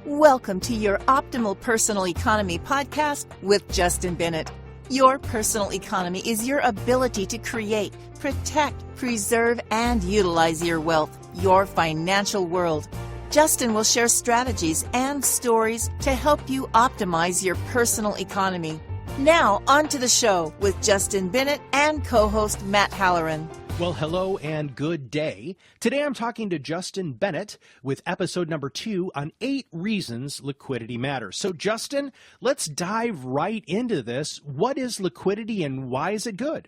Welcome to your Optimal Personal Economy podcast with Justin Bennett. Your personal economy is your ability to create, protect, preserve, and utilize your wealth, your financial world. Justin will share strategies and stories to help you optimize your personal economy. Now, on to the show with Justin Bennett and co-host Matt Halloran. Well, hello and good day. Today I'm talking to Justin Bennett with episode number 2 on 8 reasons liquidity matters. So Justin, let's dive right into this. What is liquidity and why is it good?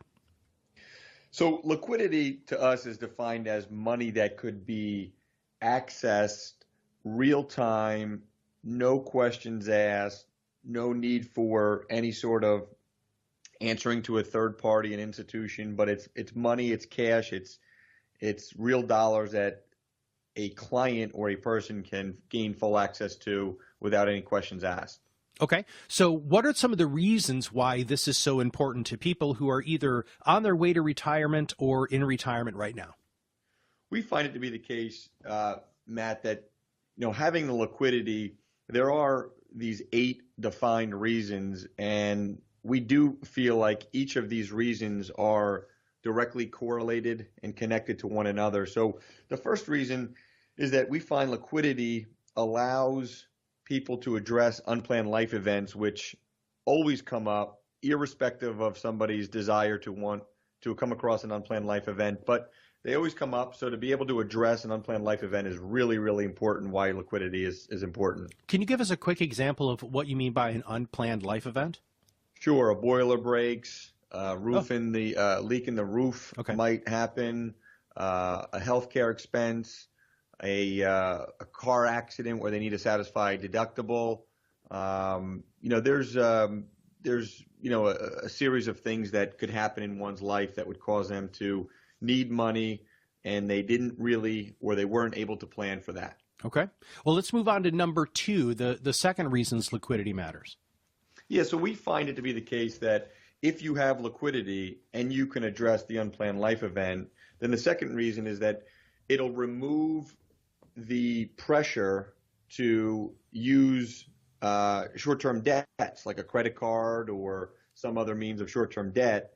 So liquidity to us is defined as money that could be accessed real time, no questions asked, no need for any sort of answering to a third party, an institution, but it's money, it's cash, it's real dollars that a client or a person can gain full access to without any questions asked. Okay, so what are some of the reasons why this is so important to people who are either on their way to retirement or in retirement right now? We find it to be the case, Matt, that having the liquidity, there are these 8 defined reasons, and we do feel like each of these reasons are directly correlated and connected to one another. So the first reason is that we find liquidity allows people to address unplanned life events, which always come up, irrespective of somebody's desire to want to come across an unplanned life event. But they always come up. So to be able to address an unplanned life event is really, really important, why liquidity is important. Can you give us a quick example of what you mean by an unplanned life event? Sure, a boiler breaks, leak in the roof might happen, a healthcare expense, a car accident where they need to satisfy deductible. There's a series of things that could happen in one's life that would cause them to need money, and they didn't really, or they weren't able to plan for that. Okay. Well, let's move on to number 2, the second reasons liquidity matters. Yeah, so we find it to be the case that if you have liquidity and you can address the unplanned life event, then the second reason is that it'll remove the pressure to use short-term debts like a credit card or some other means of short-term debt.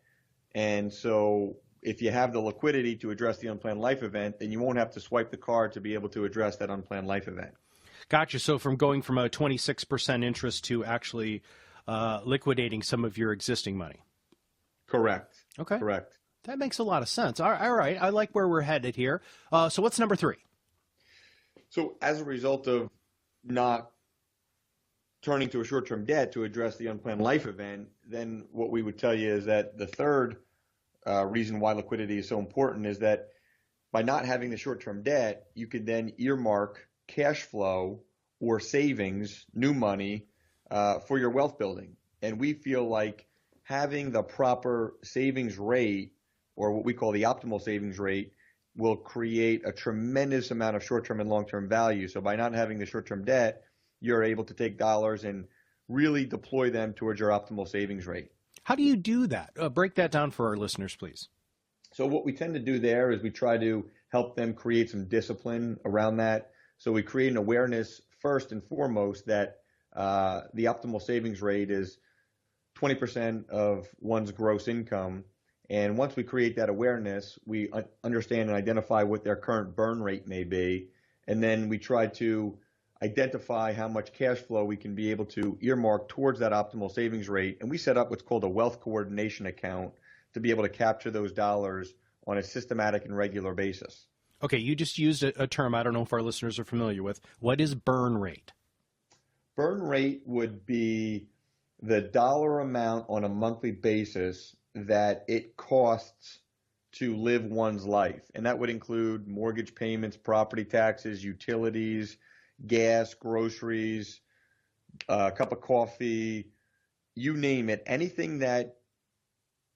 And so if you have the liquidity to address the unplanned life event, then you won't have to swipe the card to be able to address that unplanned life event. Gotcha. So from going from a 26% interest to actually liquidating some of your existing money. Correct. Okay. Correct. That makes a lot of sense. All right. I like where we're headed here. So what's number 3? So as a result of not turning to a short-term debt to address the unplanned life event, then what we would tell you is that the third reason why liquidity is so important is that by not having the short-term debt, you could then earmark cash flow or savings, new money, for your wealth building. And we feel like having the proper savings rate, or what we call the optimal savings rate, will create a tremendous amount of short-term and long-term value. So by not having the short-term debt, you're able to take dollars and really deploy them towards your optimal savings rate. How do you do that? Break that down for our listeners, please. So what we tend to do there is we try to help them create some discipline around that. So we create an awareness first and foremost that the optimal savings rate is 20% of one's gross income. And once we create that awareness, we understand and identify what their current burn rate may be. And then we try to identify how much cash flow we can be able to earmark towards that optimal savings rate. And we set up what's called a wealth coordination account to be able to capture those dollars on a systematic and regular basis. Okay, you just used a term I don't know if our listeners are familiar with. What is burn rate? Burn rate would be the dollar amount on a monthly basis that it costs to live one's life. And that would include mortgage payments, property taxes, utilities, gas, groceries, a cup of coffee, you name it. Anything that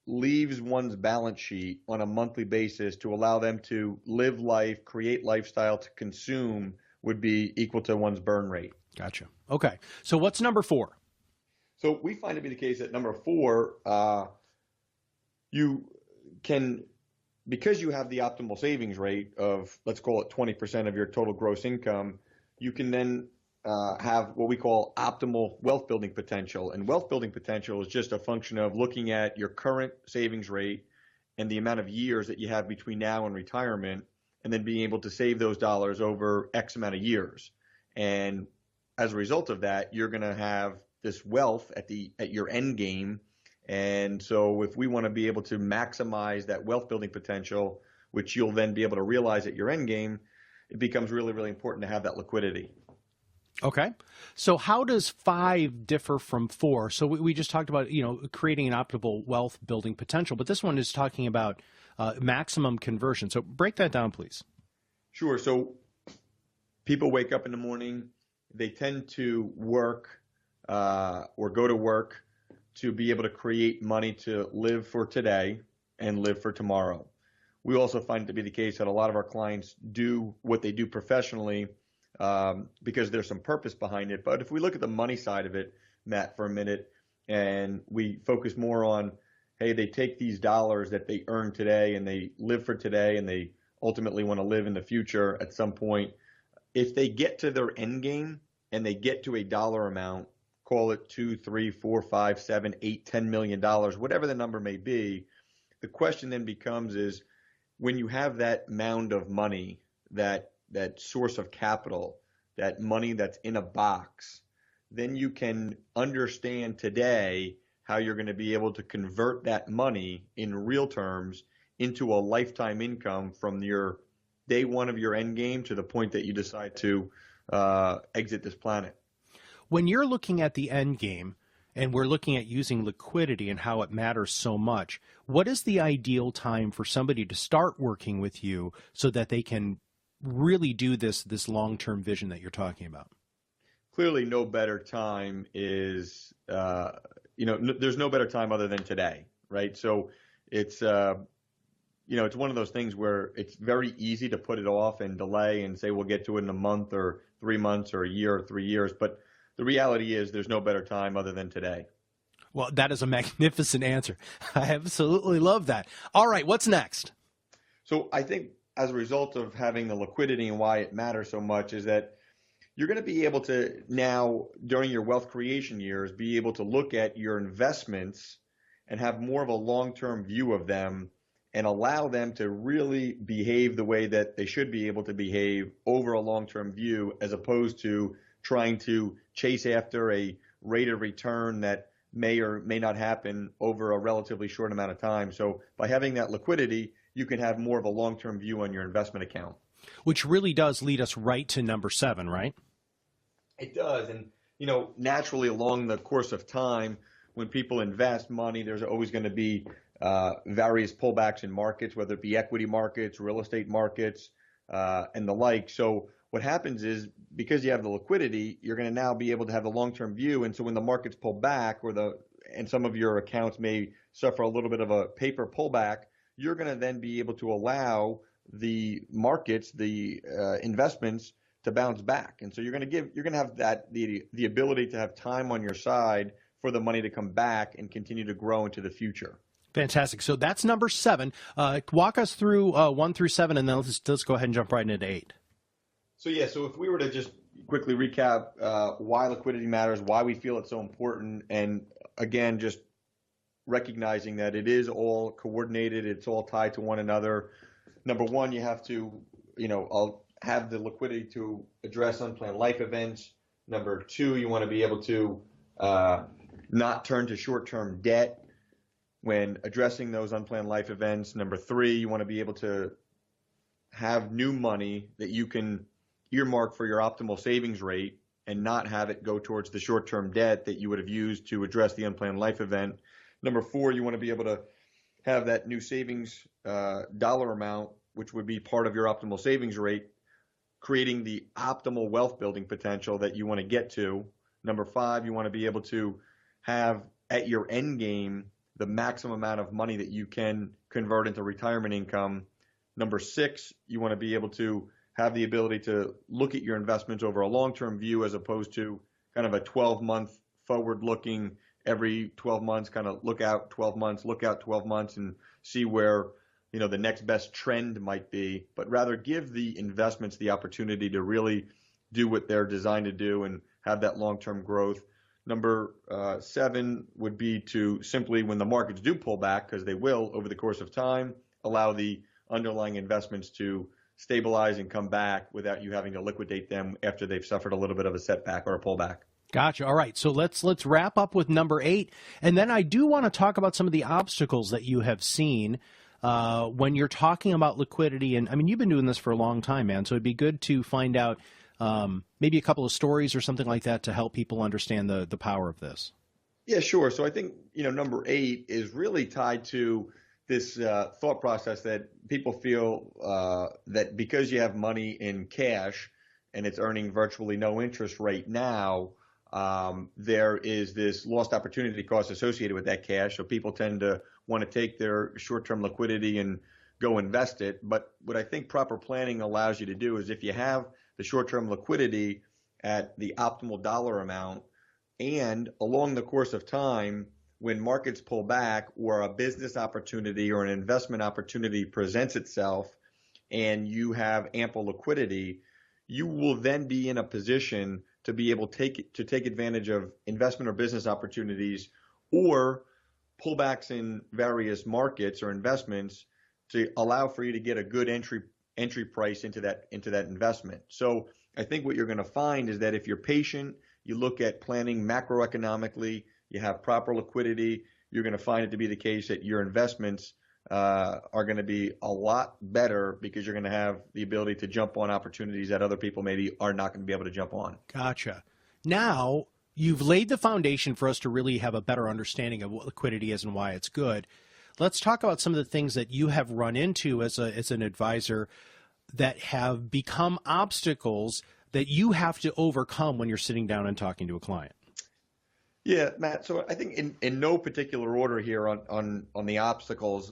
leaves one's balance sheet on a monthly basis to allow them to live life, create lifestyle, to consume would be equal to one's burn rate. Gotcha. Okay. So what's number 4? So we find to be the case that number 4, you can, because you have the optimal savings rate of, let's call it 20% of your total gross income, you can then have what we call optimal wealth building potential. And wealth building potential is just a function of looking at your current savings rate and the amount of years that you have between now and retirement, and then being able to save those dollars over X amount of years. And as a result of that, you're going to have this wealth at your end game. And so if we want to be able to maximize that wealth building potential, which you'll then be able to realize at your end game, it becomes really, really important to have that liquidity. Okay. So how does 5 differ from 4? So we just talked about, creating an optimal wealth building potential, but this one is talking about maximum conversion. So break that down, please. Sure. So people wake up in the morning, they tend to work or go to work to be able to create money to live for today and live for tomorrow. We also find it to be the case that a lot of our clients do what they do professionally because there's some purpose behind it. But if we look at the money side of it, Matt, for a minute, and we focus more on, hey, they take these dollars that they earn today and they live for today and they ultimately want to live in the future at some point. If they get to their end game and they get to a dollar amount, call it 2, 3, 4, 5, 7, 8, $10 million, whatever the number may be, the question then becomes is, when you have that mound of money, that source of capital, that money that's in a box, then you can understand today how you're going to be able to convert that money in real terms into a lifetime income from your day one of your end game to the point that you decide to exit this planet. When you're looking at the end game, and we're looking at using liquidity and how it matters so much, what is the ideal time for somebody to start working with you so that they can really do this long-term vision that you're talking about? Clearly, no better time is, there's no better time other than today, right? So it's, it's one of those things where it's very easy to put it off and delay and say we'll get to it in a month or 3 months or a year or 3 years. But the reality is there's no better time other than today. Well, that is a magnificent answer. I absolutely love that. All right, what's next? So I think as a result of having the liquidity and why it matters so much is that you're going to be able to now, during your wealth creation years, be able to look at your investments and have more of a long-term view of them and allow them to really behave the way that they should be able to behave over a long-term view, as opposed to trying to chase after a rate of return that may or may not happen over a relatively short amount of time. So by having that liquidity, you can have more of a long-term view on your investment account. Which really does lead us right to number 7, right? It does. And, naturally along the course of time, when people invest money, there's always going to be various pullbacks in markets, whether it be equity markets, real estate markets, and the like. So what happens is, because you have the liquidity, you're going to now be able to have the long-term view. And so when the markets pull back and some of your accounts may suffer a little bit of a paper pullback, you're going to then be able to allow the markets, the investments to bounce back. And so you're going to have the ability to have time on your side for the money to come back and continue to grow into the future. Fantastic. So that's number 7. Walk us through 1 through 7, and then let's go ahead and jump right into 8. So if we were to just quickly recap why liquidity matters, why we feel it's so important, and again, just recognizing that it is all coordinated, it's all tied to one another. Number 1, you have to, have the liquidity to address unplanned life events. Number 2, you want to be able to not turn to short-term debt when addressing those unplanned life events. Number 3, you want to be able to have new money that you can earmark for your optimal savings rate and not have it go towards the short-term debt that you would have used to address the unplanned life event. Number 4, you want to be able to have that new savings dollar amount, which would be part of your optimal savings rate, creating the optimal wealth building potential that you want to get to. Number 5, you want to be able to have at your end game the maximum amount of money that you can convert into retirement income. Number 6, you want to be able to have the ability to look at your investments over a long-term view, as opposed to kind of a 12-month forward-looking, every 12 months kind of look out 12 months and see where the next best trend might be, but rather give the investments the opportunity to really do what they're designed to do and have that long-term growth. Number 7 would be to simply, when the markets do pull back, because they will over the course of time, allow the underlying investments to stabilize and come back without you having to liquidate them after they've suffered a little bit of a setback or a pullback. Gotcha. All right. So let's wrap up with number 8. And then I do want to talk about some of the obstacles that you have seen when you're talking about liquidity. And I mean, you've been doing this for a long time, man. So it'd be good to find out maybe a couple of stories or something like that to help people understand the power of this. Yeah, sure. So I think, number 8 is really tied to this thought process that people feel that because you have money in cash and it's earning virtually no interest right now, there is this lost opportunity cost associated with that cash. So people tend to want to take their short-term liquidity and go invest it. But what I think proper planning allows you to do is if you have the short-term liquidity at the optimal dollar amount, and along the course of time, when markets pull back or a business opportunity or an investment opportunity presents itself and you have ample liquidity, you will then be in a position to be able to take advantage of investment or business opportunities or pullbacks in various markets or investments to allow for you to get a good entry price into that investment. So I think what you're going to find is that if you're patient, you look at planning macroeconomically, you have proper liquidity, you're going to find it to be the case that your investments are going to be a lot better because you're going to have the ability to jump on opportunities that other people maybe are not going to be able to jump on. Gotcha. Now, you've laid the foundation for us to really have a better understanding of what liquidity is and why it's good. Let's talk about some of the things that you have run into as an advisor that have become obstacles that you have to overcome when you're sitting down and talking to a client. Yeah, Matt. So I think in no particular order here on the obstacles,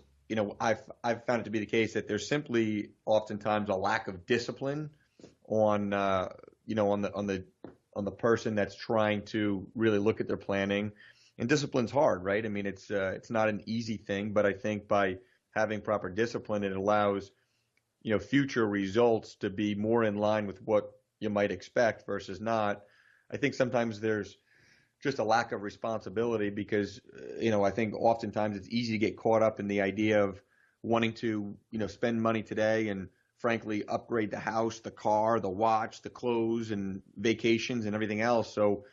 I've found it to be the case that there's simply oftentimes a lack of discipline on the person that's trying to really look at their planning. And discipline's hard, right? I mean, it's not an easy thing, but I think by having proper discipline, it allows future results to be more in line with what you might expect versus not. I think sometimes there's just a lack of responsibility because, I think oftentimes it's easy to get caught up in the idea of wanting to, spend money today and frankly upgrade the house, the car, the watch, the clothes and vacations and everything else. So,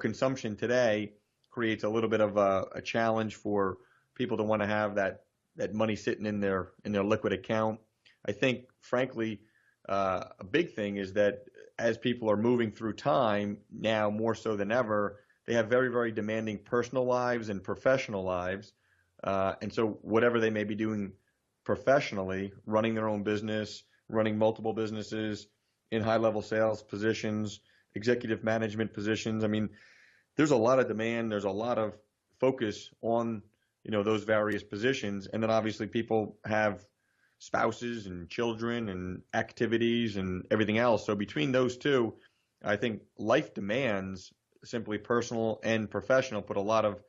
consumption today creates a little bit of a challenge for people to want to have that money sitting in their liquid account. I think, frankly, a big thing is that as people are moving through time now more so than ever, they have very, very demanding personal lives and professional lives. And so whatever they may be doing professionally, running their own business, running multiple businesses in high-level sales positions, executive management positions, I mean, there's a lot of demand. There's a lot of focus on, those various positions. And then obviously people have spouses and children and activities and everything else. So between those two, I think life demands, simply personal and professional, put a lot of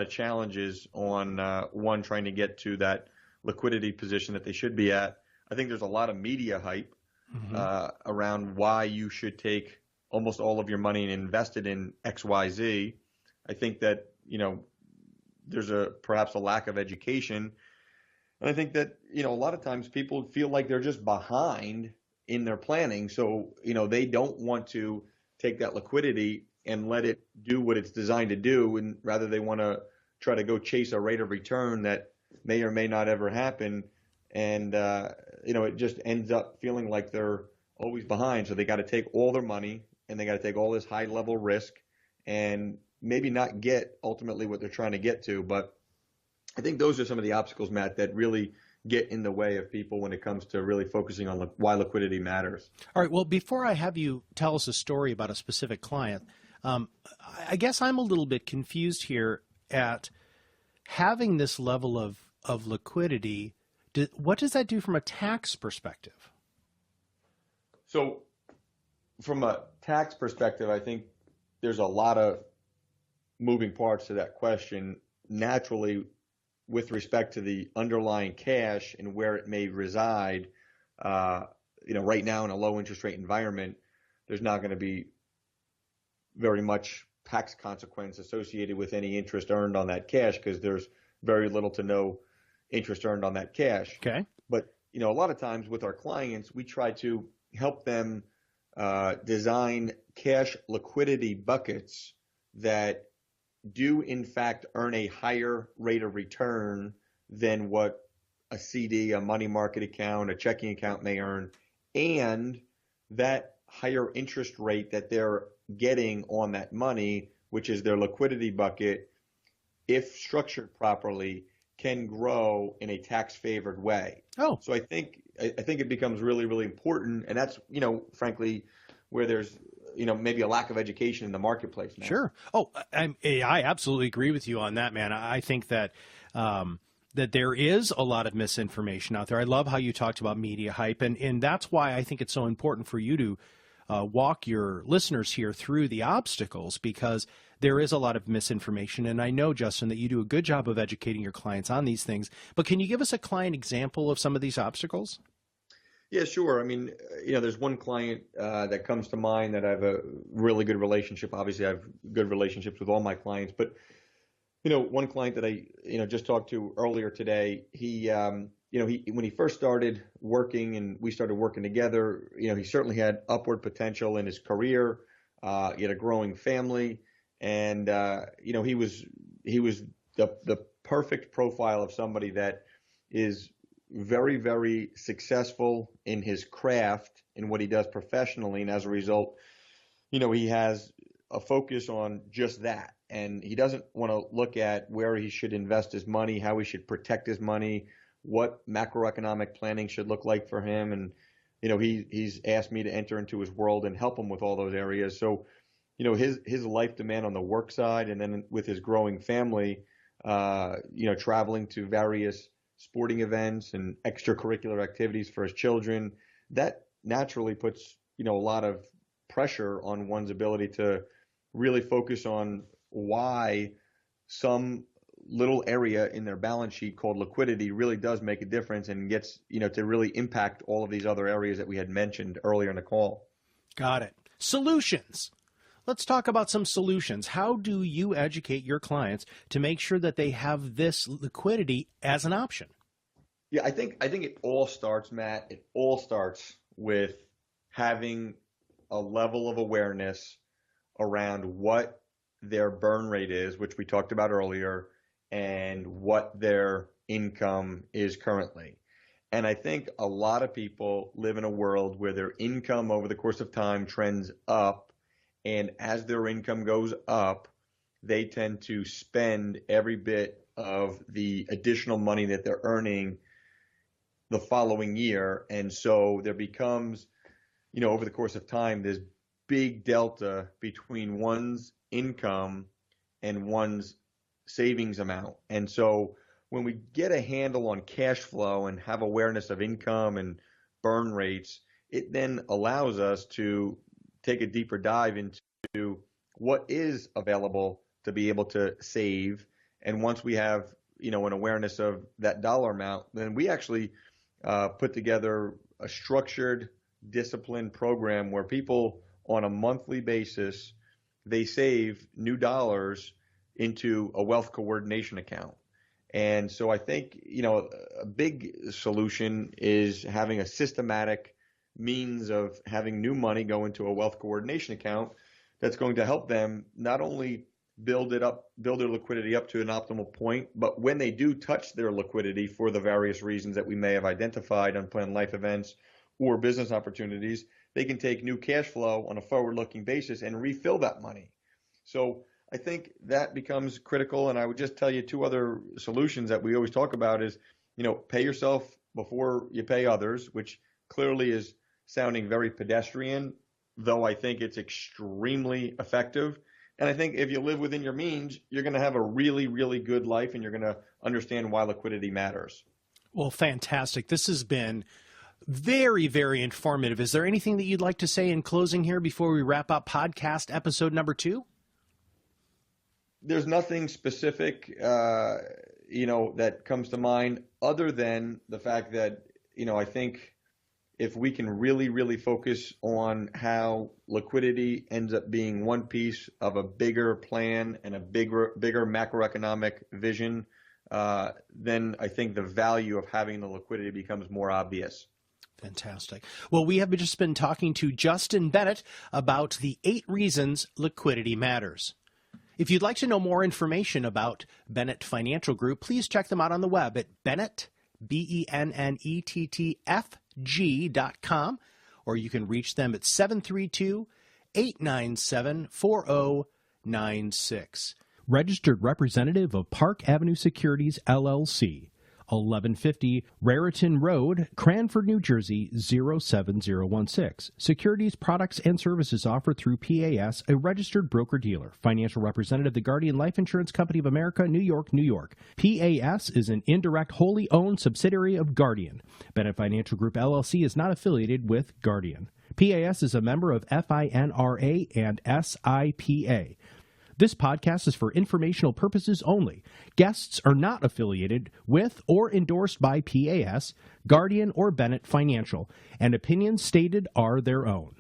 challenges on one trying to get to that liquidity position that they should be at. I think there's a lot of media hype around why you should take almost all of your money and invest it in XYZ. I think that, there's perhaps a lack of education. And I think that, a lot of times people feel like they're just behind in their planning. So, they don't want to take that liquidity and let it do what it's designed to do. And rather they want to try to go chase a rate of return that may or may not ever happen. And, it just ends up feeling like they're always behind. So they got to take all their money and they got to take all this high level risk and maybe not get ultimately what they're trying to get to. But I think those are some of the obstacles, Matt, that really get in the way of people when it comes to really focusing on why liquidity matters. All right. Well, before I have you tell us a story about a specific client, I guess I'm a little bit confused here at having this level of liquidity. What does that do from a tax perspective? So from a tax perspective, I think there's a lot of moving parts to that question. Naturally, with respect to the underlying cash and where it may reside, right now in a low interest rate environment, there's not going to be very much tax consequence associated with any interest earned on that cash because there's very little to no interest earned on that cash. Okay. But, a lot of times with our clients, we try to help them design cash liquidity buckets that do in fact earn a higher rate of return than what a CD, a money market account, a checking account may earn, and that higher interest rate that they're getting on that money, which is their liquidity bucket, if structured properly, can grow in a tax favored way. Oh, so I think it becomes really, really important, and that's frankly where there's maybe a lack of education in the marketplace now. sure. Oh, I absolutely agree with you on that, man. I think that that there is a lot of misinformation out there. I love how you talked about media hype, and that's why I think it's so important for you to walk your listeners here through the obstacles, because there is a lot of misinformation. And I know, Justin, that you do a good job of educating your clients on these things. But can you give us a client example of some of these obstacles? Yeah, sure. I mean, there's one client that comes to mind that I have a really good relationship. Obviously, I have good relationships with all my clients, but one client that I just talked to earlier today, he when he first started working and we started working together, he certainly had upward potential in his career. He had a growing family, and he was the perfect profile of somebody that is very, very successful in his craft in what he does professionally, and as a result, he has a focus on just that, and he doesn't want to look at where he should invest his money, how he should protect his money, what macroeconomic planning should look like for him. And he's asked me to enter into his world and help him with all those areas. So his life demand on the work side, and then with his growing family, traveling to various sporting events and extracurricular activities for his children, that naturally puts a lot of pressure on one's ability to really focus on why some little area in their balance sheet called liquidity really does make a difference and gets to really impact all of these other areas that we had mentioned earlier in the call. Got it. Solutions. Let's talk about some solutions. How do you educate your clients to make sure that they have this liquidity as an option? Yeah, I think it all starts, Matt. It all starts with having a level of awareness around what their burn rate is, which we talked about earlier, and what their income is currently. And I think a lot of people live in a world where their income over the course of time trends up, and as their income goes up, they tend to spend every bit of the additional money that they're earning the following year. And so there becomes, over the course of time, this big delta between one's income and one's savings amount. And so when we get a handle on cash flow and have awareness of income and burn rates, it then allows us to take a deeper dive into what is available to be able to save. And once we have, an awareness of that dollar amount, then we actually put together a structured, disciplined program where people on a monthly basis, they save new dollars into a wealth coordination account. And so I think, a big solution is having a systematic means of having new money go into a wealth coordination account that's going to help them not only build their liquidity up to an optimal point, but when they do touch their liquidity for the various reasons that we may have identified, unplanned life events or business opportunities, they can take new cash flow on a forward-looking basis and refill that money. So I think that becomes critical. And I would just tell you two other solutions that we always talk about is, pay yourself before you pay others, which clearly is sounding very pedestrian, though I think it's extremely effective. And I think if you live within your means, you're going to have a really, really good life, and you're going to understand why liquidity matters. Well, fantastic. This has been very, very informative. Is there anything that you'd like to say in closing here before we wrap up podcast episode number 2? There's nothing specific, that comes to mind other than the fact that, I think if we can really, really focus on how liquidity ends up being one piece of a bigger plan and a bigger macroeconomic vision, then I think the value of having the liquidity becomes more obvious. Fantastic. Well, we have just been talking to Justin Bennett about the 8 reasons liquidity matters. If you'd like to know more information about Bennett Financial Group, please check them out on the web at Bennett, BENNETTFG.com, or you can reach them at 732-897-4096. Registered representative of Park Avenue Securities, LLC, 1150 Raritan Road, Cranford, New Jersey, 07016. Securities, products, and services offered through PAS, a registered broker-dealer. Financial representative, the Guardian Life Insurance Company of America, New York, New York. PAS is an indirect, wholly owned subsidiary of Guardian. Bennett Financial Group, LLC is not affiliated with Guardian. PAS is a member of FINRA and SIPA. This podcast is for informational purposes only. Guests are not affiliated with or endorsed by PAS, Guardian, or Bennett Financial, and opinions stated are their own.